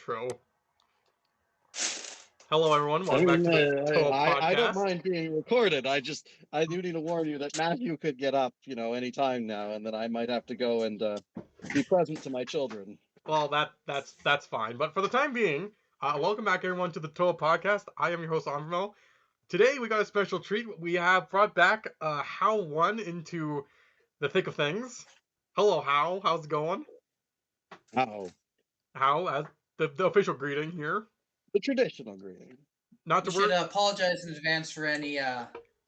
intro. Hello, everyone. I Welcome back mean, to the T.O.A. I don't podcast. mind being recorded. I do need to warn you that Matthew could get up, any time now, and that I might have to go and be present to my children. Well, that's fine. But for the time being, welcome back, everyone, to the T.O.A. podcast. I am your host, Onvermel. Today, we got a special treat. We have brought back How One into the thick of things. Hello, How. How's it going? Oh, How, as the official greeting here. the traditional greeting. Not We to should worry. apologize in advance for any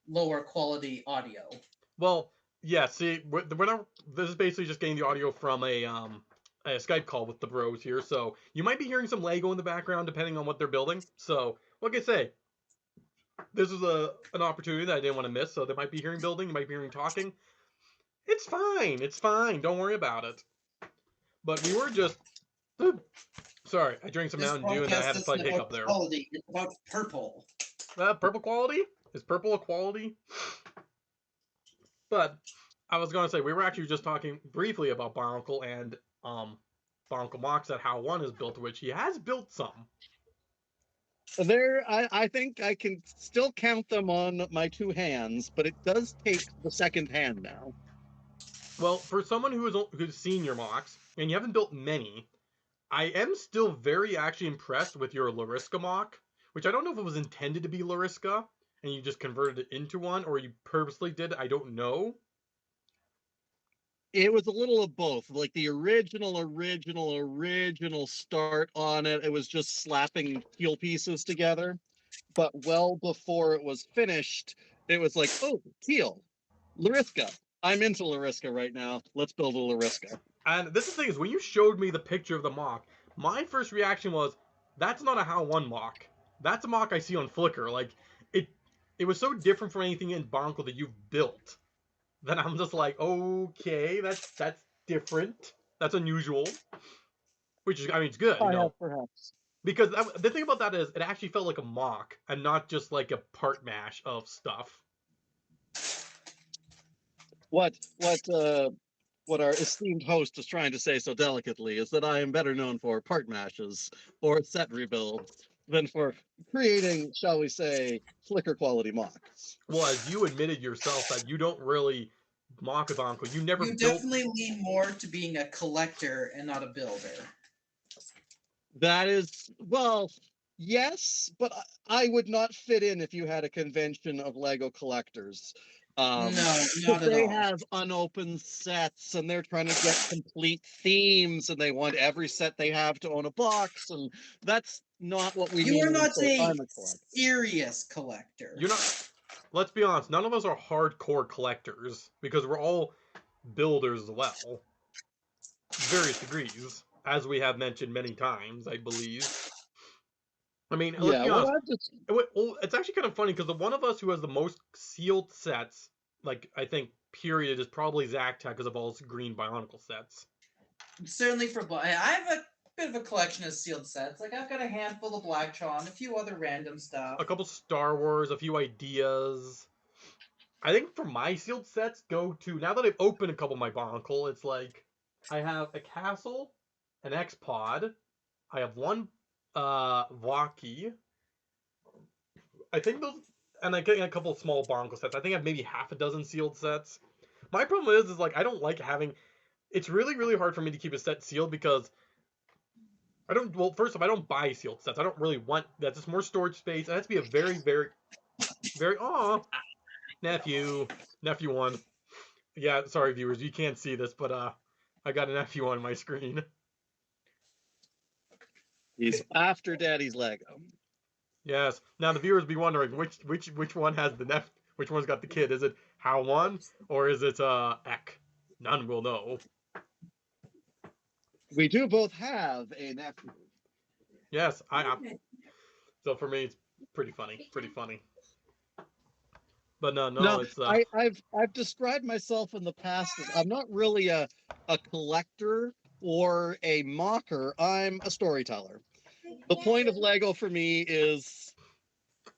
lower quality audio. Well, yeah. See, this is basically just getting the audio from a Skype call with the bros here. So you might be hearing some Lego in the background, depending on what they're building. So, what can I say? This is an opportunity that I didn't want to miss. So they might be hearing building, you might be hearing talking. It's fine. It's fine. Don't worry about it. But we were just. Sorry, I drank some This Mountain Dew and then I had a podcast slight isn't hiccup about there. quality, it's about purple. Purple quality? Is purple a quality? But I was going to say, we were actually just talking briefly about Barnacle and Barnacle Mox at How One is built, which he has built some. I think I can still count them on my two hands, but it does take the second hand now. Well, for someone who's seen your Mox, and you haven't built many, I am still very actually impressed with your Lariska Mock, which I don't know if it was intended to be Lariska, and you just converted it into one, or you purposely did it, I don't know. It was a little of both. Like the original start on it, it was just slapping teal pieces together. But well before it was finished, it was like, oh, teal, Lariska. I'm into Lariska right now. Let's build a Lariska. And this is the thing is, when you showed me the picture of the mock, my first reaction was, that's not a How One mock. That's a mock I see on Flickr. Like, it was so different from anything in Barnacle that you've built. Then I'm just like, okay, that's different. That's unusual. Which is, I mean, it's good, Perhaps. Because the thing about that is, it actually felt like a mock, and not just like a part mash of stuff. What our esteemed host is trying to say so delicately is that I am better known for part mashes or set rebuilds than for creating, shall we say, Flickr quality mocks. Well, as you admitted yourself that you don't really mock a Barnacle, you never You built. definitely lean more to being a collector and not a builder. That is, well, yes, but I would not fit in if you had a convention of Lego collectors. No, not at They all. have unopened sets and they're trying to get complete themes and they want every set they have to own a box, and that's not what we You mean are when we not say a I'm a collector. serious collector. You're not. Let's be honest. None of us are hardcore collectors because we're all builders as well, various degrees, as we have mentioned many times, I believe. I mean, let's be honest. It's actually kind of funny because the one of us who has the most sealed sets, like I think, period, is probably Zach because of all his green Bionicle sets. Certainly for I have a bit of a collection of sealed sets. Like I've got a handful of Blacktron, a few other random stuff. A couple Star Wars, a few ideas. I think for my sealed sets, go to, now that I've opened a couple of my Barnacle, it's like, I have a Castle, an X-Pod, I have one Woogie, I think those, and I get a couple of small Barnacle sets. I think I have maybe half a dozen sealed sets. My problem is like, I don't like having, it's really, really hard for me to keep a set sealed because first off, I don't buy sealed sets. I don't really want, that's just more storage space. It has to be a very, very, very, Nephew one. Yeah, sorry viewers, you can't see this, but I got an nephew on my screen. He's after Daddy's Lego. Yes. Now the viewers be wondering which one has which one's got the kid? Is it How One or is it Ek? None will know. We do both have a nephew. Yes, so for me it's pretty funny. But no, it's I've described myself in the past as I'm not really a collector or a mocker. I'm a storyteller. The point of Lego for me is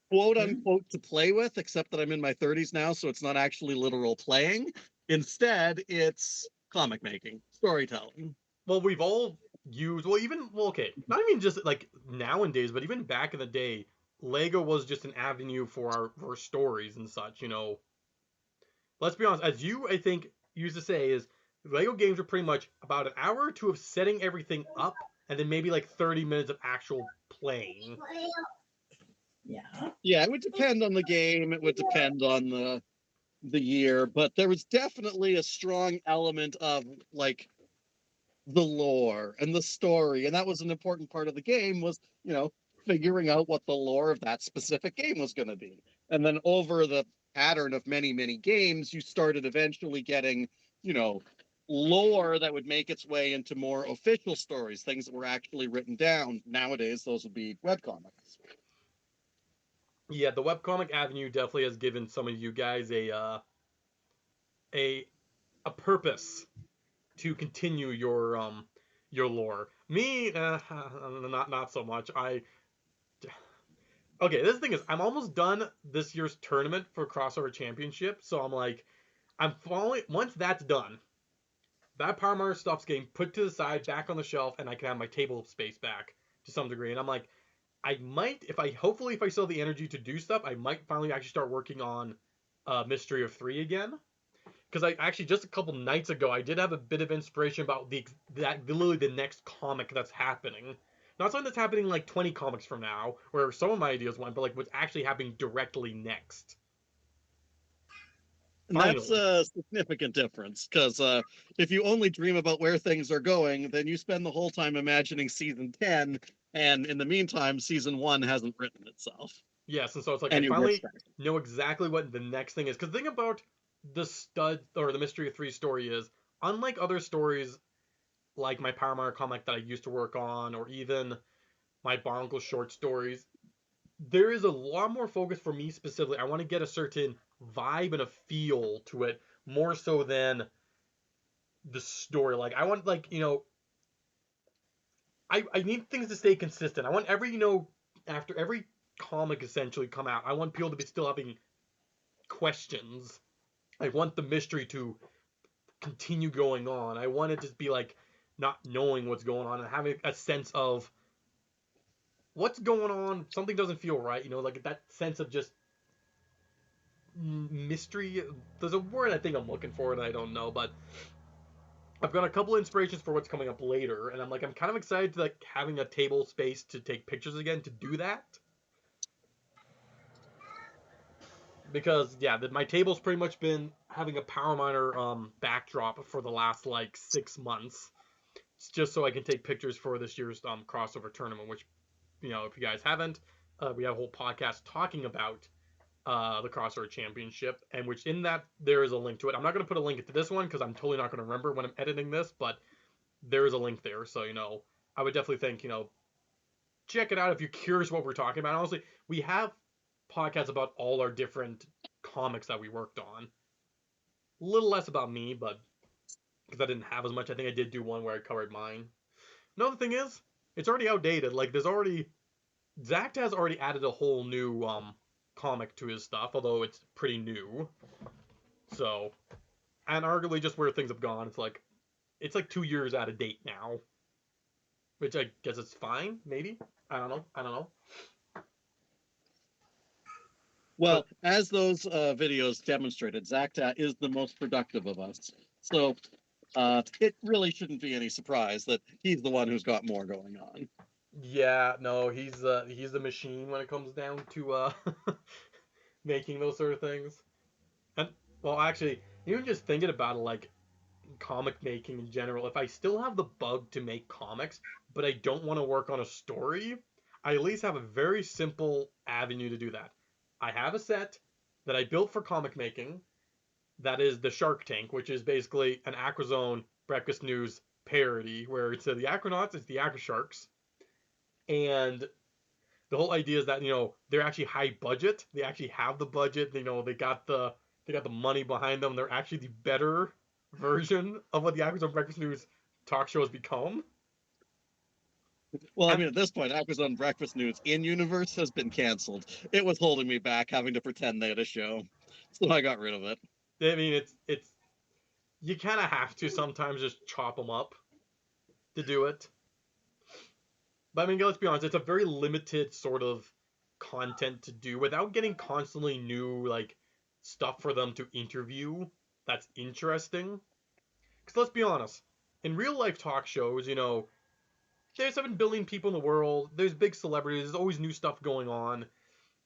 quote unquote to play with, except that I'm in my 30s now, so it's not actually literal playing. Instead, it's comic making, storytelling. Well, we've all okay, not even just like nowadays, but even back in the day, Lego was just an avenue for stories and such. Let's be honest, as you I think used to say, is Lego games are pretty much about an hour or two of setting everything up, and then maybe like 30 minutes of actual playing. Yeah. Yeah, it would depend on the game. It would depend on the year, but there was definitely a strong element of like the lore and the story, and that was an important part of the game. Was figuring out what the lore of that specific game was going to be, and then over the pattern of many games, you started eventually getting lore that would make its way into more official stories, things that were actually written down. Nowadays, those would be webcomics. Yeah, the webcomic avenue definitely has given some of you guys a purpose to continue your lore. Me, not so much. Okay, this thing is, I'm almost done this year's tournament for Crossover Championship, so I'm like, I'm following. Once that's done, that Power Mario stuff's getting put to the side, back on the shelf, and I can have my table space back to some degree. And I'm like, I might, hopefully, if I still have the energy to do stuff, I might finally actually start working on Mystery of 3 again. Because I actually, just a couple nights ago, I did have a bit of inspiration about literally the next comic that's happening. Not something that's happening like 20 comics from now, where some of my ideas went, but like what's actually happening directly next. And that's Finally. a significant difference, because if you only dream about where things are going, then you spend the whole time imagining season 10, and in the meantime, season 1 hasn't written itself. Yes, and so it's like I And you get finally started. know exactly what the next thing is. Because the thing about the stud or the Mystery of 3 story is, unlike other stories like my Power Mario comic that I used to work on, or even my Barnacle short stories, there is a lot more focus for me specifically. I want to get a certain vibe and a feel to it more so than the story. Like I want I need things to stay consistent. I want after every comic essentially come out, I want people to be still having questions. I want the mystery to continue going on. I want it to be like not knowing what's going on and having a sense of what's going on. Something doesn't feel right, like that sense of just mystery. There's a word I think I'm looking for and I don't know, but I've got a couple inspirations for what's coming up later, and I'm kind of excited to like having a table space to take pictures again to do that. Because yeah, my table's pretty much been having a Power Miner backdrop for the last like 6 months. It's just so I can take pictures for this year's crossover tournament, which if you guys haven't, we have a whole podcast talking about the crossover championship, and which in that there is a link to it. I'm not going to put a link to this one because I'm totally not going to remember when I'm editing this, but there is a link there. So I would definitely think check it out if you're curious what we're talking about. Honestly, we have podcasts about all our different comics that we worked on. A little less about me, but because I didn't have as much, I think I did do one where I covered mine. Another thing is, it's already outdated. Like Zach has already added a whole new comic to his stuff, although it's pretty new. So, and arguably just where things have gone, it's like 2 years out of date now, which I guess it's fine. Maybe I don't know. Well, But as those videos demonstrated, Zacta is the most productive of us. So it really shouldn't be any surprise that he's the one who's got more going on. yeah, no, he's a machine when it comes down to making those sort of things. And well, actually, even just thinking about it, like comic making in general, if I still have the bug to make comics, but I don't want to work on a story, I at least have a very simple avenue to do that. I have a set that I built for comic making that is the Shark Tank, which is basically an Aquazone Breakfast News parody where it's the Aquanauts, it's the Aqua Sharks, and the whole idea is that they're actually high budget. They actually have the budget. They got the money behind them. They're actually the better version of what the Aquazone Breakfast News talk show has become. Well, I And mean, at this point, Aquazone Breakfast News in universe has been canceled. It was holding me back, having to pretend they had a show, so I got rid of it. I mean, you kind of have to sometimes just chop them up to do it. But I mean, let's be honest, it's a very limited sort of content to do without getting constantly new like stuff for them to interview that's interesting. Because let's be honest, in real life talk shows, there's 7 billion people in the world, there's big celebrities, there's always new stuff going on.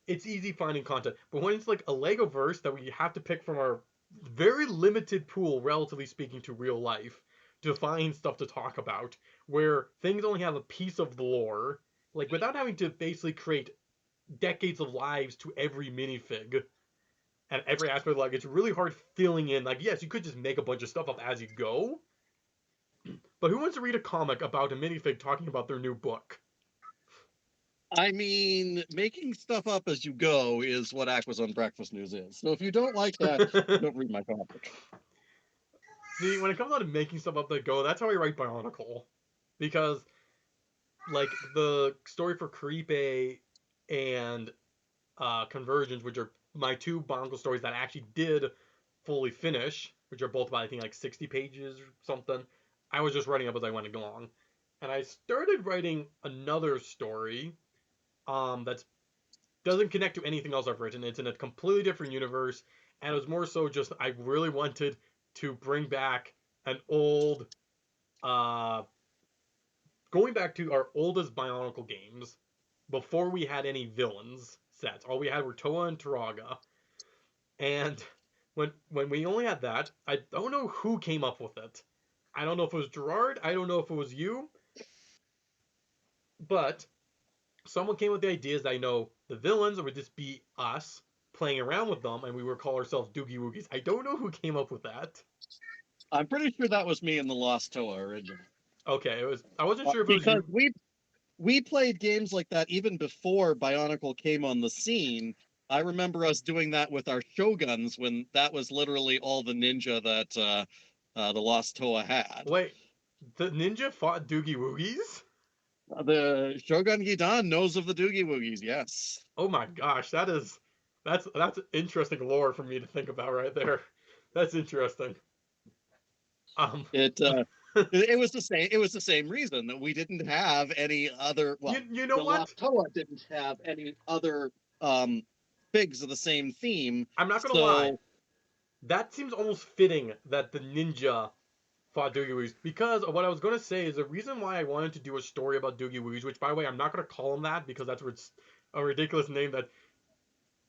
It's easy finding content. But when it's like a Lego verse that we have to pick from our very limited pool, relatively speaking, to real life, to find stuff to talk about, where things only have a piece of the lore, like without having to basically create decades of lives to every minifig and every aspect, like it's really hard filling in. Like, yes, you could just make a bunch of stuff up as you go, but who wants to read a comic about a minifig talking about their new book? I mean, making stuff up as you go is what Aquazone Breakfast News is. So if you don't like that, don't read my comic. See, when it comes down to making stuff up that go, that's how I write Bionicle. Because, like, the story for Creep and Convergence, which are my 2 Bionicle stories that I actually did fully finish, which are both about, I think, like 60 pages or something, I was just writing up as I went along. And I started writing another story that doesn't connect to anything else I've written. It's in a completely different universe, and it was more so just I really wanted to bring back an old, going back to our oldest Bionicle games before we had any villains sets. All we had were T.O.A and T.O.A. And when we only had that, I don't know who came up with it. I don't know if it was Gerard. I don't know if it was you. But someone came with the ideas that I know the villains would just be us playing around with them, and we would call ourselves Doogie Woogies. I don't know who came up with that. I'm pretty sure that was me in the Lost T.O.A originally. Okay, it was. I wasn't sure if it was Because you. we played games like that even before Bionicle came on the scene. I remember us doing that with our Shoguns when that was literally all the ninja that the Lost T.O.A had. Wait, the ninja fought Doogie Woogies? The Shogun Gidan knows of the Doogie Woogies, yes. Oh my gosh, that's interesting lore for me to think about right there. That's interesting. Um, It it was the same. It was the same reason that we didn't have any other. Well, you know the what? Lost T.O.A didn't have any other figs of the same theme. I'm not gonna lie. That seems almost fitting that the ninja fought Doogie Woogies, because what I was going to say is the reason why I wanted to do a story about Doogie Woogies, which by the way I'm not going to call him that because that's a ridiculous name that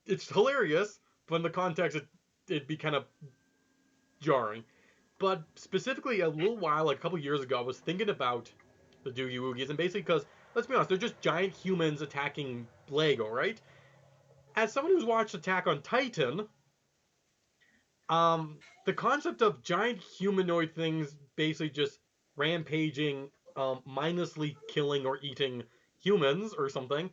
it's hilarious, but in the context it'd be kind of jarring. But specifically a little while, like a couple years ago, I was thinking about the Doogie Woogies, and basically because let's be honest, they're just giant humans attacking Lego, right? As someone who's watched Attack on Titan, the concept of giant humanoid things basically just rampaging, mindlessly killing or eating humans or something,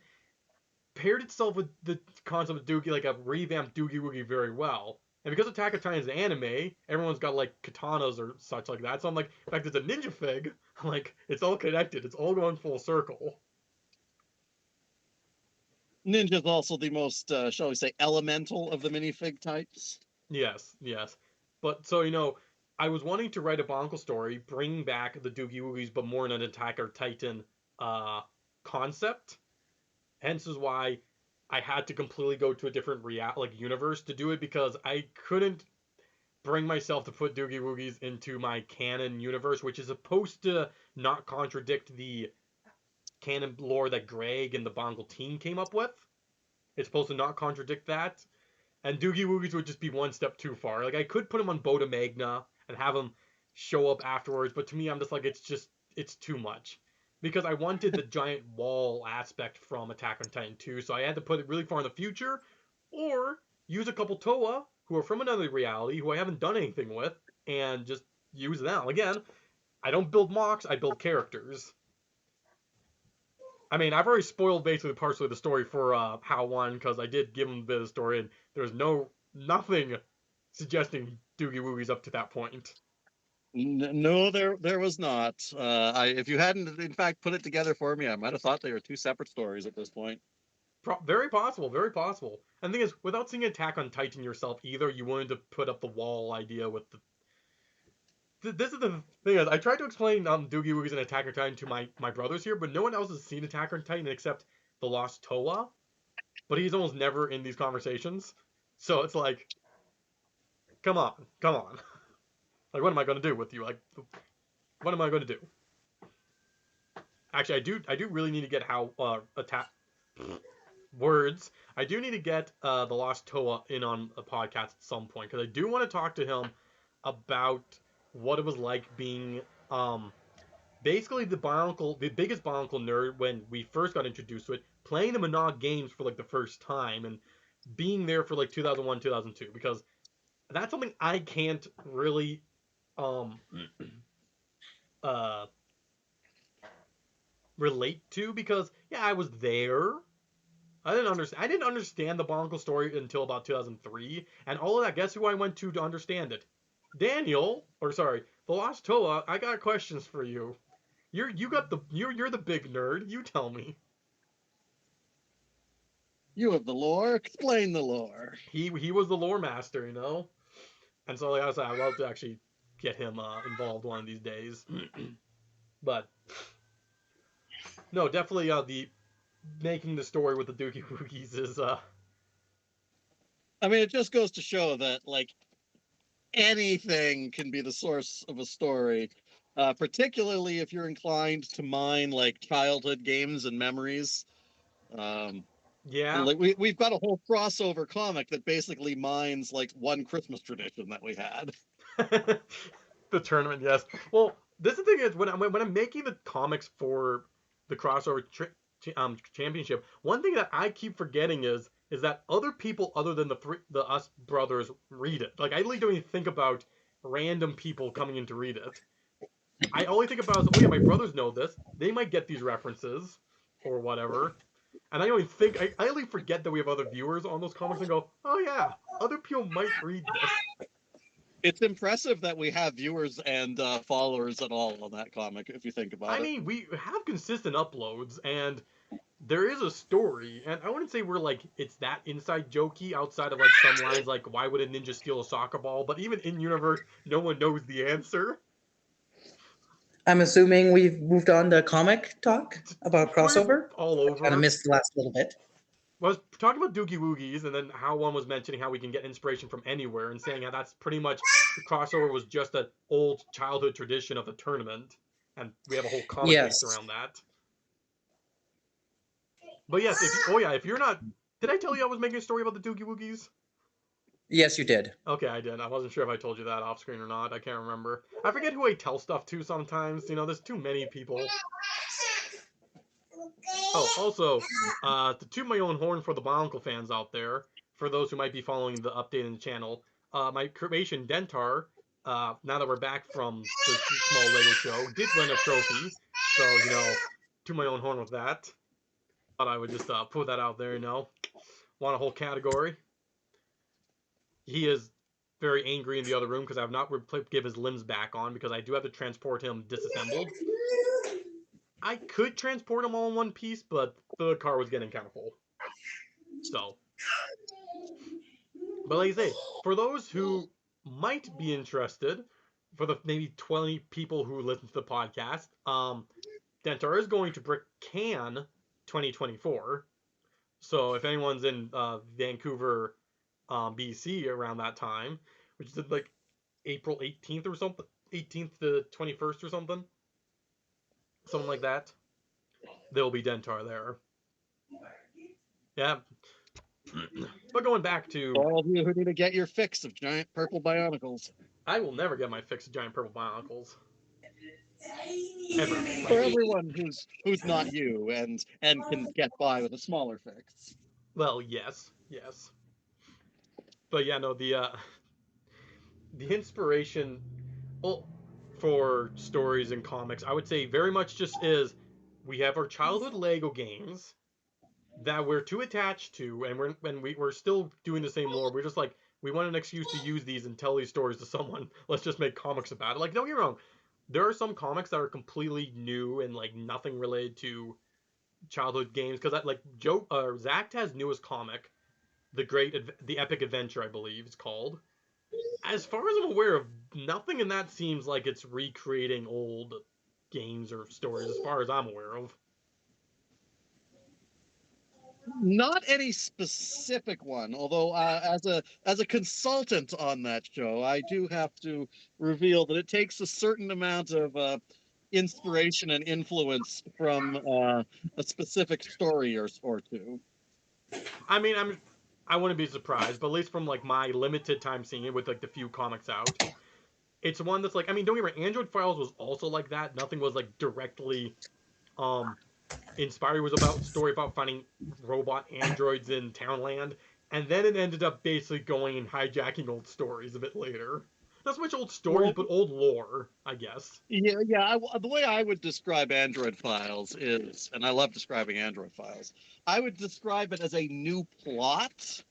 paired itself with the concept of Doogie, like a revamped Doogie Woogie, very well. And because Attack on Titan is anime, everyone's got like katanas or such like that. So I'm like, in fact, it's a ninja fig. I'm like, it's all connected. It's all going full circle. Ninja's also the most, shall we say, elemental of the minifig types. Yes, yes. But so I was wanting to write a Bonkel story, bring back the Doogie Woogies, but more in an Attack on Titan concept. Hence is why I had to completely go to a different universe to do it, because I couldn't bring myself to put Doogie Woogies into my canon universe, which is supposed to not contradict the canon lore that Greg and the Bongle team came up with. It's supposed to not contradict that. And Doogie Woogies would just be one step too far. Like, I could put him on Boda Magna and have him show up afterwards, but to me, I'm just like, it's too much. Because I wanted the giant wall aspect from Attack on Titan 2, so I had to put it really far in the future, or use a couple T.O.A who are from another reality, who I haven't done anything with, and just use them. Again, I don't build mocks, I build characters. I mean, I've already spoiled basically partially the story for HAL 1, because I did give him a bit of the story, and there's nothing suggesting Doogie Woogies up to that point. No, there was not. If you hadn't, in fact, put it together for me, I might have thought they were 2 separate stories at this point. Very possible, very possible. And the thing is, without seeing Attack on Titan yourself either, you wanted to put up the wall idea with the... This is the thing is, I tried to explain Doogie Woogie's an Attack on Titan to my brothers here, but no one else has seen Attack on Titan except the Lost T.O.A. But he's almost never in these conversations, so it's like, come on, come on. Like, what am I gonna do with you? Like, what am I gonna do? Actually, I do really need to get how attack words. I do need to get the Lost T.O.A. in on a podcast at some point because I do want to talk to him about what it was like being basically the biggest Bionicle nerd when we first got introduced to it, playing the Monog games for like the first time and being there for like 2001, 2002 because that's something I can't really um uh relate to because yeah, I was there. I didn't understand the Bionicle story until about 2003, and all of that. Guess who I went to understand it? Daniel, or sorry, the Lost T.O.A. I got questions for you. You're the big nerd. You tell me. You have the lore. Explain the lore. He was the lore master, you know, and so like I said, I'd love to actually get him involved one of these days. But no, definitely the making the story with the Doogie Woogies is I mean, it just goes to show that like anything can be the source of a story, particularly if you're inclined to mine like childhood games and memories. Um, and yeah. like we've got a whole crossover comic that basically mines like one Christmas tradition that we had. The tournament, yes. Well, this is the thing is when I'm making the comics for the crossover championship, one thing that I keep forgetting is that other people other than the us brothers read it. Like I really don't even think about random people coming in to read it. I only think about oh yeah, my brothers know this. They might get these references or whatever. And I don't even think I only forget that we have other viewers on those comics and go, oh yeah, other people might read this. It's impressive that we have viewers and followers at all on that comic, if you think I about it. mean, we have consistent uploads, and there is a story, and I wouldn't say we're like it's that inside jokey outside of like some lines like why would a ninja steal a soccer ball? But even in universe, no one knows the answer. I'm assuming we've moved on to comic talk about We're crossover. all Kind of over. missed the last little bit. I was talking about Doogie Woogies, and then how one was mentioning how we can get inspiration from anywhere, and saying how that's pretty much the crossover was just an old childhood tradition of the tournament, and we have a whole comic based Yes. around that. But yes, if you're not, did I tell you I was making a story about the Doogie Woogies? Yes, you did. Okay, I did. I wasn't sure if I told you that off screen or not. I can't remember. I forget who I tell stuff to sometimes. You know, there's too many people. Oh, also, to toot my own horn for the Bionicle fans out there, for those who might be following the update in the channel, my creation Dentar, now that we're back from the small Lego show, did win a trophy. So, you know, to my own horn with that. Thought I would just put that out there, you know. Want a whole category. He is very angry in the other room because I have not give his limbs back on because I do have to transport him disassembled. I could transport him all in one piece, but the car was getting kind of full. So, but like I say, for those who might be interested, for the maybe 20 people who listen to the podcast, Dentar is going to Brick Can 2024. So if anyone's in Vancouver, BC around that time, which is like April 18th or something, 18th to 21st or something like that, there'll be Dentar there. Yeah. But going back to, All of you who need to get your fix of giant purple Bionicles. I will never get my fix of giant purple Bionicles. Ever. For everyone who's not you and can get by with a smaller fix. Well, yes, yes. But yeah, no, the inspiration, well, for stories and comics, I would say very much just is we have our childhood Lego games that we're too attached to, and we're still doing the same lore. We're just like we want an excuse to use these and tell these stories to someone. Let's just make comics about it. Like, don't get me wrong, there are some comics that are completely new and like nothing related to childhood games because like Zach has newest comic, the Epic Adventure, I believe it's called. As far as I'm aware of, nothing in that seems like it's recreating old games or stories, as far as I'm aware of. Not any specific one, although as a consultant on that show, I do have to reveal that it takes a certain amount of inspiration and influence from a specific story or two. I mean, I wouldn't be surprised, but at least from like my limited time seeing it with like the few comics out, it's one that's like, I mean, don't get me wrong, Android Files was also like that. Nothing was like directly um inspired. It was about story about finding robot androids in Townland, and then it ended up basically going and hijacking old stories a bit later. Not so much old stories, Well, but old lore, I guess. yeah. The way I would describe Android Files is, and I love describing Android Files, I would describe it as a new plot,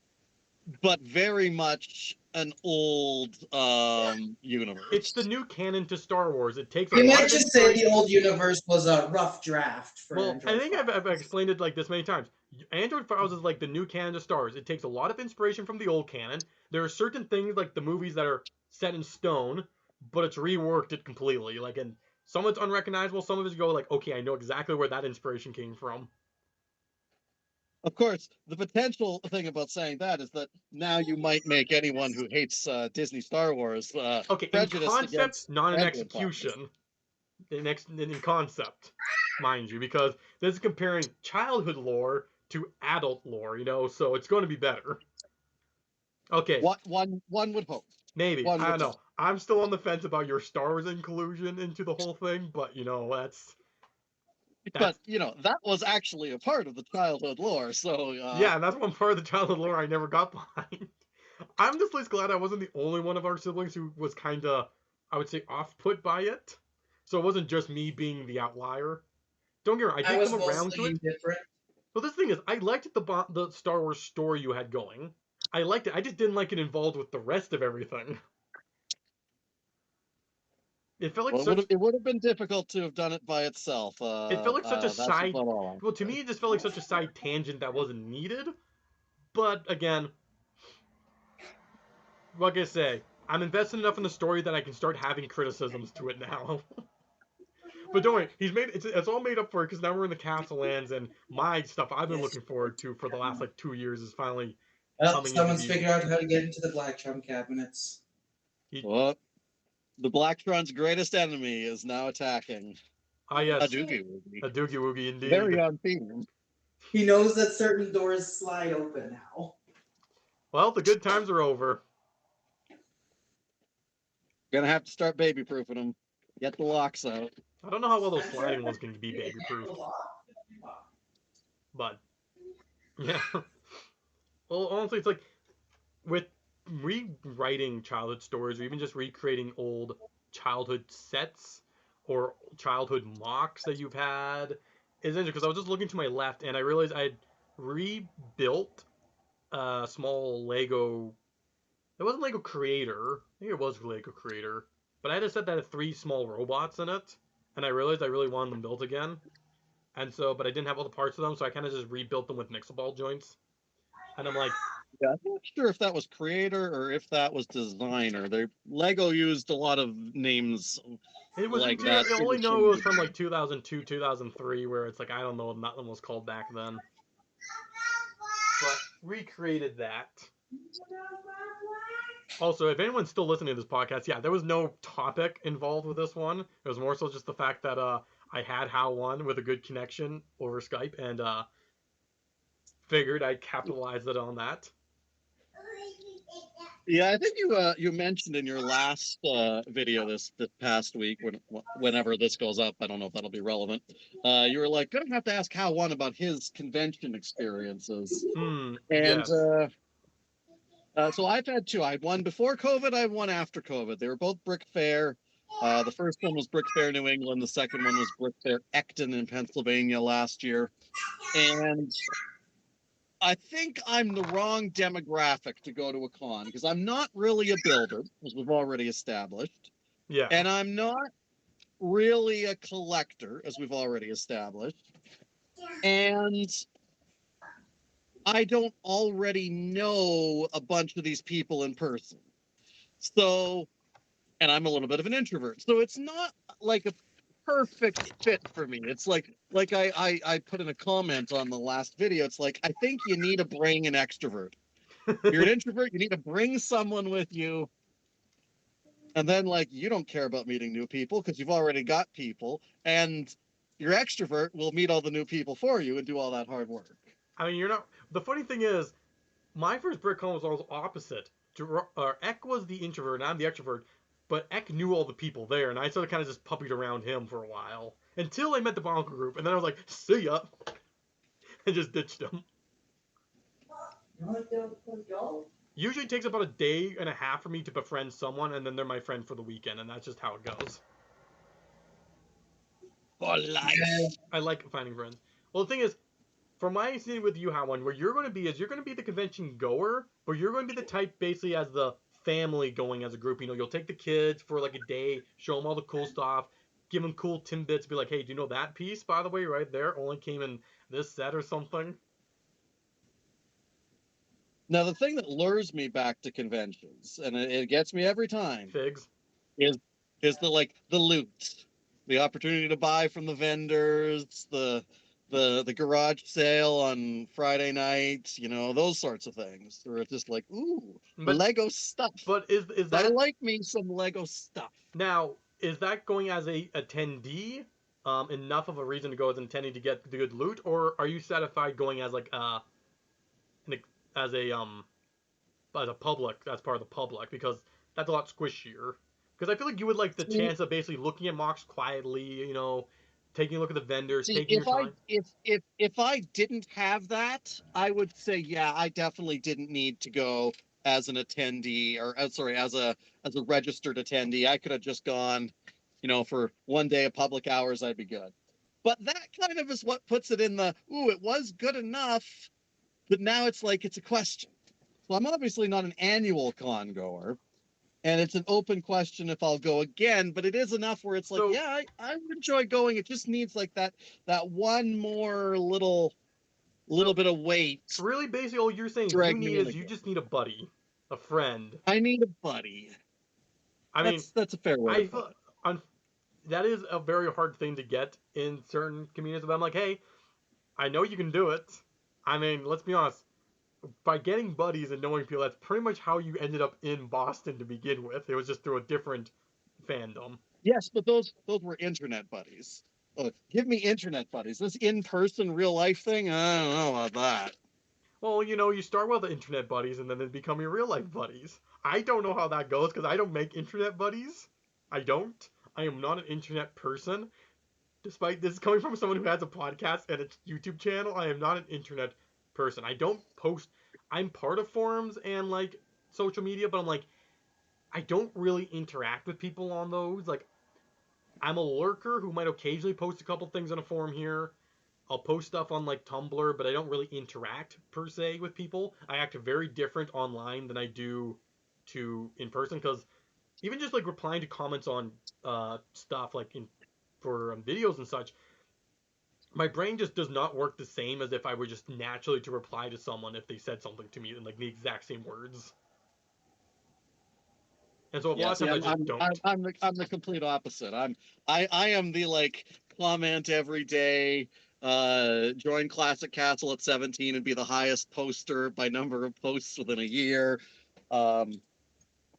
but very much an old It's the universe. new canon to Star Wars. It takes a You lot might of just say the inspiration. old universe was a rough draft for Well, I Android think I've Files. explained it like this many times. Android Files is like the new canon to Star Wars. It takes a lot of inspiration from the old canon. There are certain things like the movies that are set in stone, but it's reworked it completely. Like, and some of it's unrecognizable. Some of it's go like, okay, I know exactly where that inspiration came from. Of course, the potential thing about saying that is that now you might make anyone who hates Disney Star Wars Okay, in prejudiced concept, against not in Android Files. execution. In concept, mind you, because this is comparing childhood lore to adult lore, so it's going to be better. Okay, What one would hope. maybe. One I would don't hope. know. I'm still on the fence about your Star Wars inclusion into the whole thing, but But that's that was actually a part of the childhood lore. So yeah, and that's one part of the childhood lore I never got behind. I'm just least glad I wasn't the only one of our siblings who was kind of, I would say, off put by it. So it wasn't just me being the outlier. Don't get me wrong, I I did was come around to mostly it. indifferent. But this thing is, I liked the Star Wars story you had going. I liked it. I just didn't like it involved with the rest of everything. It felt like well, such. it would have been difficult to have done it by itself. It felt like such a That's side. about all Well, I to can say. me, it just felt like such a side tangent that wasn't needed. But again, like I say, I'm invested enough in the story that I can start having criticisms to it now. But don't worry, it's all made up for it because now we're in the Castle Lands, and my stuff I've been looking forward to for the last like 2 years is finally Well, coming into someone's view. figured out how to get into the Blacktron cabinets. Well, the Blacktron's greatest enemy is now attacking Ah, a yes, Doogie Woogie. a Doogie Woogie Very indeed. on theme. He knows that certain doors slide open now. Well, the good times are over. Gonna have to start baby proofing them. Get the locks out. I don't know how well those I'm sure sliding ones can be baby a proofed, lot. but yeah. Well, honestly, it's like with rewriting childhood stories or even just recreating old childhood sets or childhood mocks that you've had is interesting because I was just looking to my left and I realized I had rebuilt a small Lego. It wasn't Lego Creator. I think it was Lego Creator, but I had a set that had 3 small robots in it, and I realized I really wanted them built again. And so, but I didn't have all the parts of them, so I kind of just rebuilt them with Mixable joints. And I'm like, Yeah, I'm not sure if that was creator or if that was designer. Lego used a lot of names it was like in that I only know it was from interchangeably. like 2002, 2003, where it's like I don't know what nothing was called back then, but recreated that. Also, if anyone's still listening to this podcast, yeah, there was no topic involved with this one. It was more so just the fact that I had How One with a good connection over Skype and figured I'd capitalize it on that. Yeah, I think you mentioned in your last video this past week, whenever this goes up, I don't know if that'll be relevant. You were like, gonna have to ask Hal one about his convention experiences, and Yes. so I've had two. I had one before COVID. I had one after COVID. They were both Brick Fair. The first one was Brick Fair New England. The second one was Brick Fair Ecton in Pennsylvania last year, and I think I'm the wrong demographic to go to a con because I'm not really a builder, as we've already established, Yeah. and I'm not really a collector, as we've already established, and I don't already know a bunch of these people in person. So, and I'm a little bit of an introvert, so it's not like a perfect fit for me. It's like I put in a comment on the last video. It's like, I think you need to bring an extrovert. You're an introvert, you need to bring someone with you. And then, like, you don't care about meeting new people because you've already got people, and your extrovert will meet all the new people for you and do all that hard work. I mean, you're not. The funny thing is, my first BritCon was almost opposite. Eck was the introvert, and I'm the extrovert. But Eck knew all the people there, and I sort of kind of just puppied around him for a while until I met the Bonker group, and then I was like, "See ya," and just ditched him. Usually takes about a day and a half for me to befriend someone, and then they're my friend for the weekend, and that's just how it goes. For life. Yeah. I like finding friends. Well, the thing is, for my scene with you, Howard, where you're going to be is you're going to be the convention goer, but you're going to be the type basically as the family going as a group. You know, you'll take the kids for like a day, show them all the cool stuff, give them cool Timbits, be like, hey, do you know that piece, by the way, right there only came in this set or something? Now, the thing that lures me back to conventions, and it gets me every time, Figs. is the loot, the opportunity to buy from the vendors, the garage sale on Friday night, you know, those sorts of things. Where it's just like, ooh, But Lego stuff. but is I that like me some Lego stuff. now is that going as a attendee? Enough of a reason to go as an attendee to get the good loot, or are you satisfied going as like as a as a public, that's part of the public, because that's a lot squishier. Because I feel like you would like the See, chance of basically looking at mocks quietly, you know, taking a look at the vendors, see, taking your time. if I didn't have that, I would say, yeah, I definitely didn't need to go as an attendee, or sorry, as a registered attendee. I could have just gone, you know, for one day of public hours, I'd be good. But that kind of is what puts it in the, ooh, it was good enough, but now it's like it's a question. So I'm obviously not an annual con goer, and it's an open question if I'll go again, but it is enough where it's like, So yeah, I would enjoy going. It just needs like that one more little so bit of weight really, basically, all you're saying is drag me in you again. just need a buddy, a friend. I need a buddy. I mean, That's a fair way to I put feel it. that is a very hard thing to get in certain communities. But I'm like, hey, I know you can do it. I mean, let's be honest. By getting buddies and knowing people, that's pretty much how you ended up in Boston to begin with. It was just through a different fandom. Yes, but those were internet buddies. Give me internet buddies. This in-person real life thing, I don't know about that. Well, you know, you start with the internet buddies and then they become your real life buddies. I don't know how that goes because I don't make internet buddies. I don't. I am not an internet person. Despite this coming from someone who has a podcast and a YouTube channel, I am not an internet person. I don't post. I'm part of forums and like social media, but I'm like, I don't really interact with people on those. Like, I'm a lurker who might occasionally post a couple things on a forum here. I'll post stuff on like Tumblr, but I don't really interact per se with people. I act very different online than I do to in person because even just like replying to comments on stuff like in for videos and such, my brain just does not work the same as if I were just naturally to reply to someone if they said something to me in like the exact same words. And so a Yeah, lot of see, times I just don't. I'm the complete opposite. I am the like comment every day, join Classic Castle at 17 and be the highest poster by number of posts within a year. Um,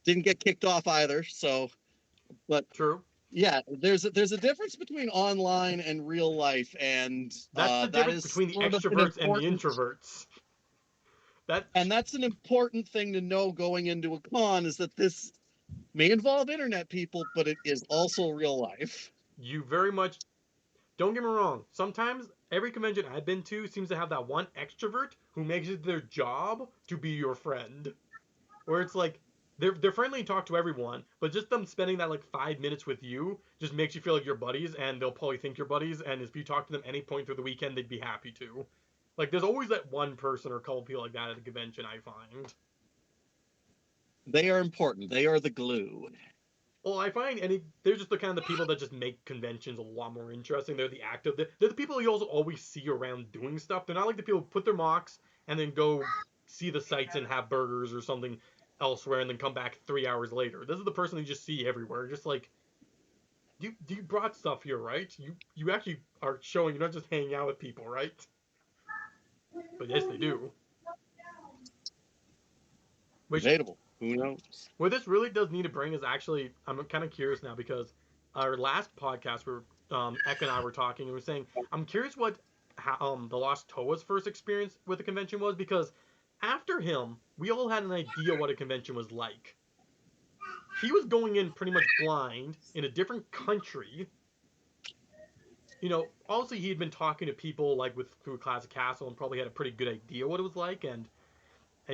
didn't get kicked off either, so but True. yeah, there's a difference between online and real life, and That's the that difference is between the sort of an extroverts and the important introverts. That and that's an important thing to know going into a con is that this may involve internet people, but it is also real life. you very much don't get me wrong. Sometimes every convention I've been to seems to have that one extrovert who makes it their job to be your friend. Where it's like they're friendly and talk to everyone, but just them spending that like 5 minutes with you just makes you feel like you're buddies, and they'll probably think you're buddies. And if you talk to them any point through the weekend, they'd be happy to. Like there's always that one person or a couple people like that at a convention. I find. They are important. They are the glue. Well, I find they're just the kind of the people that just make conventions a lot more interesting. They're the active. They're the people you also always see around doing stuff. They're not like the people who put their mocks and then go see the sights and have burgers or something elsewhere and then come back 3 hours later. This is the person you just see everywhere. Just like, you brought stuff here, right? You actually are showing you're not just hanging out with people, right? But yes, they do. Which, Debatable. Who knows? what this really does need to bring is actually, I'm kind of curious now because our last podcast where Ek and I were talking and we were saying, I'm curious what the Lost Toa's first experience with the convention was, because after him, we all had an idea what a convention was like. He was going in pretty much blind in a different country. Obviously he had been talking to people like through Classic Castle and probably had a pretty good idea what it was like and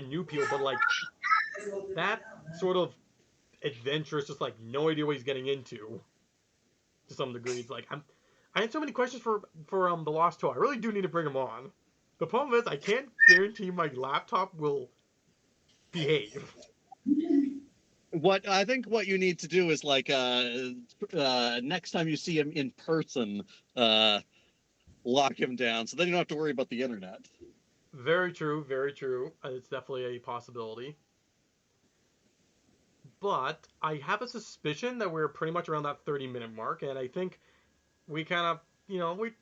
knew people, but like that sort of adventurous, just like no idea what he's getting into to some degree. It's like I had so many questions for the Lost Toa. I really do need to bring him on. The problem is I can't guarantee my laptop will behave. What I think what you need to do is like next time you see him in person, lock him down, so then you don't have to worry about the internet. Very true, very true. It's definitely a possibility. But I have a suspicion that we're pretty much around that 30-minute mark, and I think we kind of,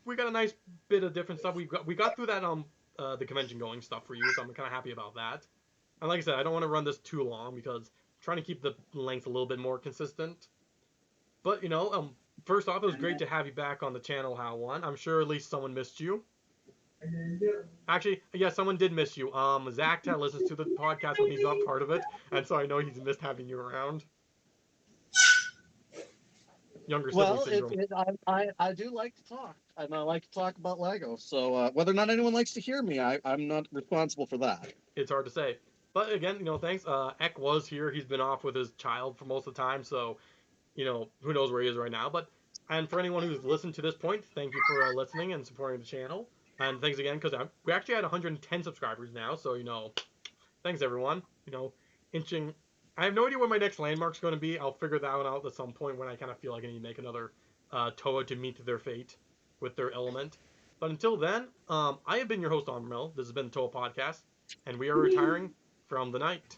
we got a nice bit of different stuff. We got through that the convention going stuff for you, so I'm kind of happy about that. And like I said, I don't want to run this too long because I'm trying to keep the length a little bit more consistent. But first off, it was great to have you back on the channel, How1. I'm sure at least someone missed you. Actually, yeah, someone did miss you. Zach listens to the podcast when he's not part of it, and so I know he's missed having you around. Younger sibling syndrome. I do like to talk, and I like to talk about Lego. So whether or not anyone likes to hear me, I'm not responsible for that. It's hard to say. But again, thanks. Ek was here. He's been off with his child for most of the time, so who knows where he is right now. And for anyone who's listened to this point, thank you for listening and supporting the channel. And thanks again, because we actually had 110 subscribers now, so thanks everyone. Inching. I have no idea where my next landmark's going to be. I'll figure that one out at some point when I kind of feel like I need to make another T.O.A to meet their fate with their element. But until then, I have been your host, Onvermel. This has been the T.O.A Podcast, and we are retiring from the night.